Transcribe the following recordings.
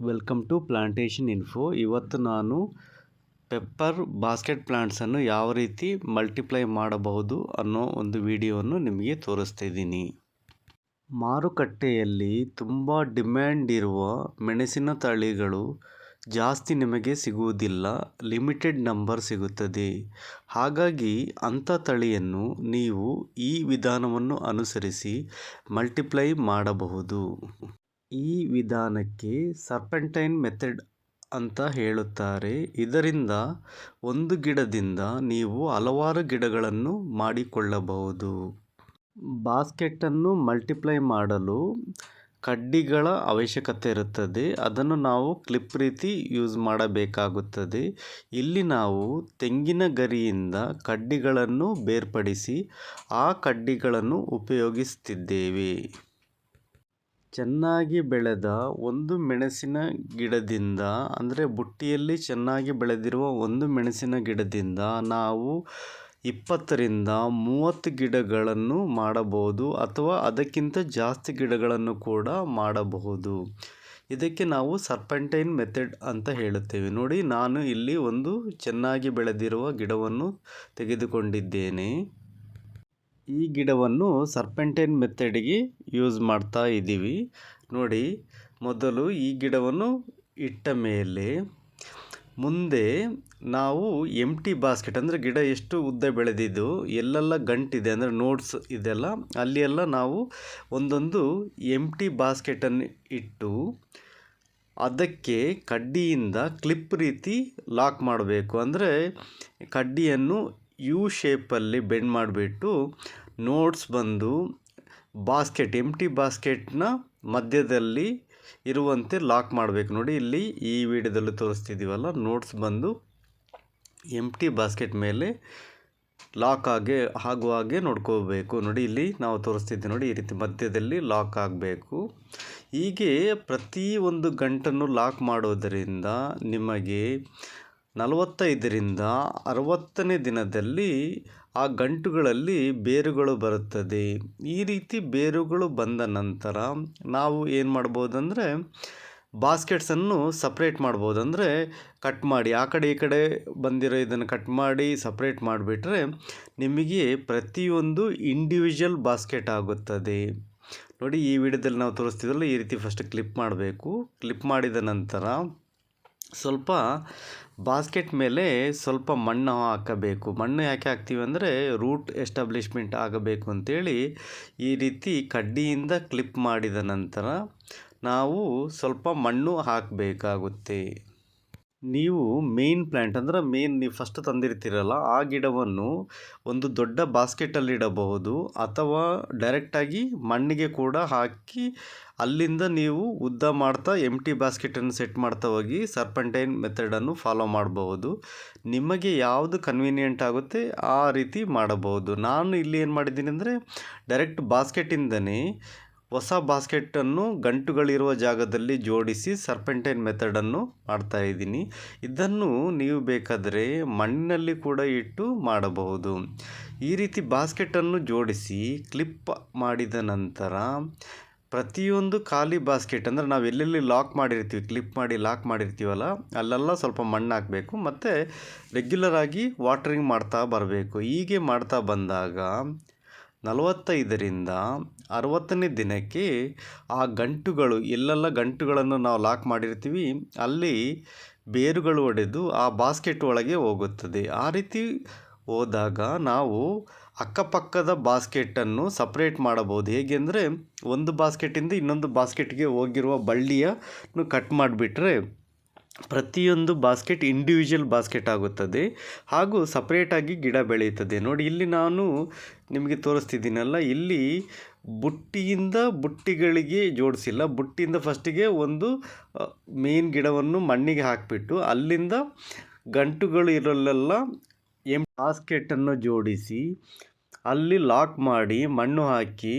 Welcome to plantation info. ಇವತ್ತು ನಾನು pepper basket ಪ್ಲಾಂಟ್ಸನ್ನು ಯಾವ ರೀತಿ ಮಲ್ಟಿಪ್ಲೈ ಮಾಡಬಹುದು ಅನ್ನೋ ಒಂದು ವಿಡಿಯೋವನ್ನು ನಿಮಗೆ ತೋರಿಸ್ತಾ ಇದ್ದೀನಿ. ಮಾರುಕಟ್ಟೆಯಲ್ಲಿ ತುಂಬ ಡಿಮ್ಯಾಂಡ್ ಇರುವ ಮೆಣಸಿನ ತಳಿಗಳು ಜಾಸ್ತಿ ನಿಮಗೆ ಸಿಗುವುದಿಲ್ಲ, ಲಿಮಿಟೆಡ್ ನಂಬರ್ ಸಿಗುತ್ತದೆ. ಹಾಗಾಗಿ ಅಂಥ ತಳಿಯನ್ನು ನೀವು ಈ ವಿಧಾನವನ್ನು ಅನುಸರಿಸಿ ಮಲ್ಟಿಪ್ಲೈ ಮಾಡಬಹುದು. ಈ ವಿಧಾನಕ್ಕೆ ಸರ್ಪೆಂಟೈನ್ ಮೆಥಡ್ ಅಂತ ಹೇಳುತ್ತಾರೆ. ಇದರಿಂದ ಒಂದು ಗಿಡದಿಂದ ನೀವು ಹಲವಾರು ಗಿಡಗಳನ್ನು ಮಾಡಿಕೊಳ್ಳಬಹುದು. ಬಾಸ್ಕೆಟನ್ನು ಮಲ್ಟಿಪ್ಲೈ ಮಾಡಲು ಕಡ್ಡಿಗಳ ಅವಶ್ಯಕತೆ ಇರುತ್ತದೆ. ಅದನ್ನು ನಾವು ಕ್ಲಿಪ್ ರೀತಿ ಯೂಸ್ ಮಾಡಬೇಕಾಗುತ್ತದೆ. ಇಲ್ಲಿ ನಾವು ತೆಂಗಿನ ಗರಿಯಿಂದ ಕಡ್ಡಿಗಳನ್ನು ಬೇರ್ಪಡಿಸಿ ಆ ಕಡ್ಡಿಗಳನ್ನು ಉಪಯೋಗಿಸುತ್ತಿದ್ದೇವೆ. ಚೆನ್ನಾಗಿ ಬೆಳೆದ ಒಂದು ಮೆಣಸಿನ ಗಿಡದಿಂದ, ಅಂದರೆ ಬುಟ್ಟಿಯಲ್ಲಿ ಚೆನ್ನಾಗಿ ಬೆಳೆದಿರುವ ಒಂದು ಮೆಣಸಿನ ಗಿಡದಿಂದ ನಾವು 20ರಿಂದ 30 ಗಿಡಗಳನ್ನು ಮಾಡಬಹುದು, ಅಥವಾ ಅದಕ್ಕಿಂತ ಜಾಸ್ತಿ ಗಿಡಗಳನ್ನು ಕೂಡ ಮಾಡಬಹುದು. ಇದಕ್ಕೆ ನಾವು ಸರ್ಪೆಂಟೈನ್ ಮೆಥಡ್ ಅಂತ ಹೇಳುತ್ತೇವೆ. ನೋಡಿ, ನಾನು ಇಲ್ಲಿ ಒಂದು ಚೆನ್ನಾಗಿ ಬೆಳೆದಿರುವ ಗಿಡವನ್ನು ತೆಗೆದುಕೊಂಡಿದ್ದೇನೆ. ಈ ಗಿಡವನ್ನು ಸರ್ಪೆಂಟೈನ್ ಮೆಥಡಿಗೆ ಯೂಸ್ ಮಾಡ್ತಾ ಇದ್ದೀವಿ. ನೋಡಿ, ಮೊದಲು ಈ ಗಿಡವನ್ನು ಇಟ್ಟ ಮೇಲೆ ಮುಂದೆ ನಾವು ಎಂಟಿ ಬಾಸ್ಕೆಟ್, ಅಂದರೆ ಗಿಡ ಎಷ್ಟು ಉದ್ದ ಬೆಳೆದಿದ್ದು, ಎಲ್ಲೆಲ್ಲ ಗಂಟಿದೆ ಅಂದರೆ ನೋಟ್ಸ್ ಇದೆಲ್ಲ, ಅಲ್ಲಿ ಎಲ್ಲ ನಾವು ಒಂದೊಂದು ಎಂಟಿ ಬಾಸ್ಕೆಟನ್ನು ಇಟ್ಟು ಅದಕ್ಕೆ ಕಡ್ಡಿಯಿಂದ ಕ್ಲಿಪ್ ರೀತಿ ಲಾಕ್ ಮಾಡಬೇಕು. ಅಂದರೆ ಕಡ್ಡಿಯನ್ನು ಯು ಶೇಪಲ್ಲಿ ಬೆಂಡ್ ಮಾಡಿಬಿಟ್ಟು ನೋಟ್ಸ್ ಬಂದು ಬಾಸ್ಕೆಟ್, ಎಂಟಿ ಬಾಸ್ಕೆಟ್ನ ಮಧ್ಯದಲ್ಲಿ ಇರುವಂತೆ ಲಾಕ್ ಮಾಡಬೇಕು. ನೋಡಿ, ಇಲ್ಲಿ ಈ ವಿಡಿಯೋದಲ್ಲಿ ತೋರಿಸ್ತಿದ್ದೀವಲ್ಲ, ನೋಟ್ಸ್ ಬಂದು ಎಂಟಿ ಬಾಸ್ಕೆಟ್ ಮೇಲೆ ಲಾಕ್ ಆಗುವ ಹಾಗೆ ನೋಡ್ಕೋಬೇಕು. ನೋಡಿ, ಇಲ್ಲಿ ನಾವು ತೋರಿಸ್ತಿದ್ದೀವಿ ನೋಡಿ, ಈ ರೀತಿ ಮಧ್ಯದಲ್ಲಿ ಲಾಕ್ ಆಗಬೇಕು. ಹೀಗೆ ಪ್ರತಿ ಒಂದು ಗಂಟನ್ನು ಲಾಕ್ ಮಾಡೋದರಿಂದ ನಿಮಗೆ 45ರಿಂದ 60ನೇ ದಿನದಲ್ಲಿ ಆ ಗಂಟುಗಳಲ್ಲಿ ಬೇರುಗಳು ಬರುತ್ತದೆ. ಈ ರೀತಿ ಬೇರುಗಳು ಬಂದ ನಂತರ ನಾವು ಏನು ಮಾಡ್ಬೋದಂದರೆ ಬಾಸ್ಕೆಟ್ಸನ್ನು ಸಪ್ರೇಟ್ ಮಾಡ್ಬೋದು. ಅಂದರೆ ಕಟ್ ಮಾಡಿ ಆ ಕಡೆ ಈ ಕಡೆ ಬಂದಿರೋ ಇದನ್ನು ಕಟ್ ಮಾಡಿ ಸಪ್ರೇಟ್ ಮಾಡಿಬಿಟ್ರೆ ನಿಮಗೆ ಪ್ರತಿಯೊಂದು ಇಂಡಿವಿಜುವಲ್ ಬಾಸ್ಕೆಟ್ ಆಗುತ್ತದೆ. ನೋಡಿ, ಈ ವಿಡಿಯೋದಲ್ಲಿ ನಾವು ತೋರಿಸ್ತಿದ್ರಲ್ಲ, ಈ ರೀತಿ ಫಸ್ಟ್ ಕ್ಲಿಪ್ ಮಾಡಬೇಕು. ಕ್ಲಿಪ್ ಮಾಡಿದ ನಂತರ ಸ್ವಲ್ಪ ಬಾಸ್ಕೆಟ್ ಮೇಲೆ ಸ್ವಲ್ಪ ಮಣ್ಣು ಹಾಕಬೇಕು. ಮಣ್ಣು ಯಾಕೆ ಹಾಕ್ತೀವಿ ಅಂದರೆ ರೂಟ್ ಎಸ್ಟಾಬ್ಲಿಷ್ಮೆಂಟ್ ಆಗಬೇಕು ಅಂತೇಳಿ ಈ ರೀತಿ ಕಡ್ಡಿಯಿಂದ ಕ್ಲಿಪ್ ಮಾಡಿದ ನಂತರ ನಾವು ಸ್ವಲ್ಪ ಮಣ್ಣು ಹಾಕಬೇಕಾಗುತ್ತೆ. ನೀವು ಮೇನ್ ಪ್ಲ್ಯಾಂಟ್, ಅಂದರೆ ನೀವು ಫಸ್ಟ್ ತಂದಿರ್ತೀರಲ್ಲ ಆ ಗಿಡವನ್ನು ಒಂದು ದೊಡ್ಡ ಬಾಸ್ಕೆಟಲ್ಲಿ ಇಡಬಹುದು, ಅಥವಾ ಡೈರೆಕ್ಟಾಗಿ ಮಣ್ಣಿಗೆ ಕೂಡ ಹಾಕಿ ಅಲ್ಲಿಂದ ನೀವು ಉದ್ದ ಮಾಡ್ತಾ ಎಂಟಿ ಬಾಸ್ಕೆಟನ್ನು ಸೆಟ್ ಮಾಡ್ತಾ ಹೋಗಿ ಸರ್ಪೆಂಟೈನ್ ಮೆಥಡನ್ನು ಫಾಲೋ ಮಾಡಬಹುದು. ನಿಮಗೆ ಯಾವುದು ಕನ್ವೀನಿಯೆಂಟ್ ಆಗುತ್ತೆ ಆ ರೀತಿ ಮಾಡಬಹುದು. ನಾನು ಇಲ್ಲಿ ಏನು ಮಾಡಿದ್ದೀನಿ ಅಂದರೆ ಡೈರೆಕ್ಟ್ ಬಾಸ್ಕೆಟಿಂದನೇ ಹೊಸ ಬಾಸ್ಕೆಟನ್ನು ಗಂಟುಗಳಿರುವ ಜಾಗದಲ್ಲಿ ಜೋಡಿಸಿ ಸರ್ಪೆಂಟೈನ್ ಮೆಥಡನ್ನು ಮಾಡ್ತಾಯಿದ್ದೀನಿ. ಇದನ್ನು ನೀವು ಬೇಕಾದರೆ ಮಣ್ಣಿನಲ್ಲಿ ಕೂಡ ಇಟ್ಟು ಮಾಡಬಹುದು. ಈ ರೀತಿ ಬಾಸ್ಕೆಟನ್ನು ಜೋಡಿಸಿ ಕ್ಲಿಪ್ ಮಾಡಿದ ನಂತರ ಪ್ರತಿಯೊಂದು ಖಾಲಿ ಬಾಸ್ಕೆಟ್, ಅಂದರೆ ನಾವು ಎಲ್ಲೆಲ್ಲಿ ಲಾಕ್ ಮಾಡಿರ್ತೀವಿ, ಕ್ಲಿಪ್ ಮಾಡಿ ಲಾಕ್ ಮಾಡಿರ್ತೀವಲ್ಲ, ಅಲ್ಲೆಲ್ಲ ಸ್ವಲ್ಪ ಮಣ್ಣು ಹಾಕಬೇಕು ಮತ್ತು ರೆಗ್ಯುಲರಾಗಿ ವಾಟರಿಂಗ್ ಮಾಡ್ತಾ ಬರಬೇಕು. ಹೀಗೆ ಮಾಡ್ತಾ ಬಂದಾಗ 45ರಿಂದ 60ನೇ ದಿನಕ್ಕೆ ಆ ಗಂಟುಗಳು, ಎಲ್ಲೆಲ್ಲ ಗಂಟುಗಳನ್ನು ನಾವು ಲಾಕ್ ಮಾಡಿರ್ತೀವಿ ಅಲ್ಲಿ ಬೇರುಗಳು ಒಡೆದು ಆ ಬಾಸ್ಕೆಟ್ ಒಳಗೆ ಹೋಗುತ್ತದೆ. ಆ ರೀತಿ ಹೋದಾಗ ನಾವು ಅಕ್ಕಪಕ್ಕದ ಬಾಸ್ಕೆಟನ್ನು ಸಪ್ರೇಟ್ ಮಾಡಬಹುದು. ಹೇಗೆ ಅಂದರೆ ಒಂದು ಬಾಸ್ಕೆಟಿಂದ ಇನ್ನೊಂದು ಬಾಸ್ಕೆಟ್ಗೆ ಹೋಗಿರುವ ಬಳ್ಳಿಯನ್ನು ಕಟ್ ಮಾಡಿಬಿಟ್ರೆ ಪ್ರತಿಯೊಂದು ಬಾಸ್ಕೆಟ್ ಇಂಡಿವಿಜುವಲ್ ಬಾಸ್ಕೆಟ್ ಆಗುತ್ತದೆ, ಹಾಗೂ ಸಪ್ರೇಟಾಗಿ ಗಿಡ ಬೆಳೆಯುತ್ತದೆ. ನೋಡಿ, ಇಲ್ಲಿ ನಾನು ನಿಮಗೆ ತೋರಿಸ್ತಿದ್ದೀನಲ್ಲ, ಇಲ್ಲಿ ಬುಟ್ಟಿಯಿಂದ ಬುಟ್ಟಿಗಳಿಗೆ ಜೋಡಿಸಿಲ್ಲ. ಬುಟ್ಟಿಯಿಂದ ಫಸ್ಟಿಗೆ ಒಂದು ಮೇನ್ ಗಿಡವನ್ನು ಮಣ್ಣಿಗೆ ಹಾಕಿಬಿಟ್ಟು ಅಲ್ಲಿಂದ ಗಂಟುಗಳು ಇರಲೆಲ್ಲ ಬಾಸ್ಕೆಟನ್ನು ಜೋಡಿಸಿ ಅಲ್ಲಿ ಲಾಕ್ ಮಾಡಿ ಮಣ್ಣು ಹಾಕಿ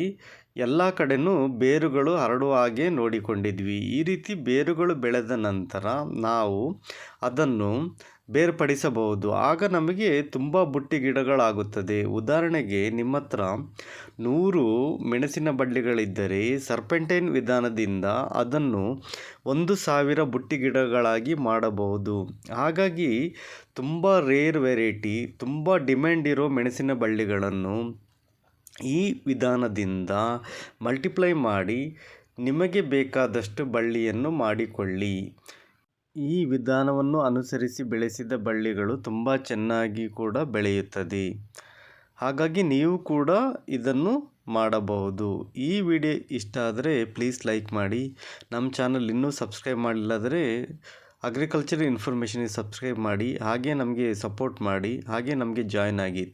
ಎಲ್ಲ ಕಡೆನೂ ಬೇರುಗಳು ಹರಡುವ ಹಾಗೆ ನೋಡಿಕೊಂಡಿದ್ವಿ. ಈ ರೀತಿ ಬೇರುಗಳು ಬೆಳೆದ ನಂತರ ನಾವು ಅದನ್ನು ಬೇರ್ಪಡಿಸಬಹುದು. ಆಗ ನಮಗೆ ತುಂಬ ಬುಟ್ಟಿ ಗಿಡಗಳಾಗುತ್ತದೆ. ಉದಾಹರಣೆಗೆ ನಿಮ್ಮ ಹತ್ರ 100 ಮೆಣಸಿನ ಬಳ್ಳಿಗಳಿದ್ದರೆ ಸರ್ಪೆಂಟೈನ್ ವಿಧಾನದಿಂದ ಅದನ್ನು 1000 ಬುಟ್ಟಿ ಗಿಡಗಳಾಗಿ ಮಾಡಬಹುದು. ಹಾಗಾಗಿ ತುಂಬ ರೇರ್ ವೆರೈಟಿ, ತುಂಬ ಡಿಮ್ಯಾಂಡ್ ಇರೋ ಮೆಣಸಿನ ಬಳ್ಳಿಗಳನ್ನು ಈ ವಿಧಾನದಿಂದ ಮಲ್ಟಿಪ್ಲೈ ಮಾಡಿ ನಿಮಗೆ ಬೇಕಾದಷ್ಟು ಬಳ್ಳಿಯನ್ನು ಮಾಡಿಕೊಳ್ಳಿ. ಈ ವಿಧಾನವನ್ನು ಅನುಸರಿಸಿ ಬೆಳೆಸಿದ ಬಳ್ಳಿಗಳು ತುಂಬ ಚೆನ್ನಾಗಿ ಕೂಡ ಬೆಳೆಯುತ್ತದೆ. ಹಾಗಾಗಿ ನೀವು ಕೂಡ ಇದನ್ನು ಮಾಡಬಹುದು. ಈ ವಿಡಿಯೋ ಇಷ್ಟ ಆದರೆ ಪ್ಲೀಸ್ ಲೈಕ್ ಮಾಡಿ. ನಮ್ಮ ಚಾನಲ್ ಇನ್ನೂ ಸಬ್ಸ್ಕ್ರೈಬ್ ಮಾಡಿಲ್ಲದರೆ ಅಗ್ರಿಕಲ್ಚರ್ ಇನ್ಫಾರ್ಮೇಷನ್ಗೆ ಸಬ್ಸ್ಕ್ರೈಬ್ ಮಾಡಿ. ಹಾಗೆ ನಮಗೆ ಸಪೋರ್ಟ್ ಮಾಡಿ. ಹಾಗೆ ನಮಗೆ ಜಾಯ್ನ್ ಆಗಿ.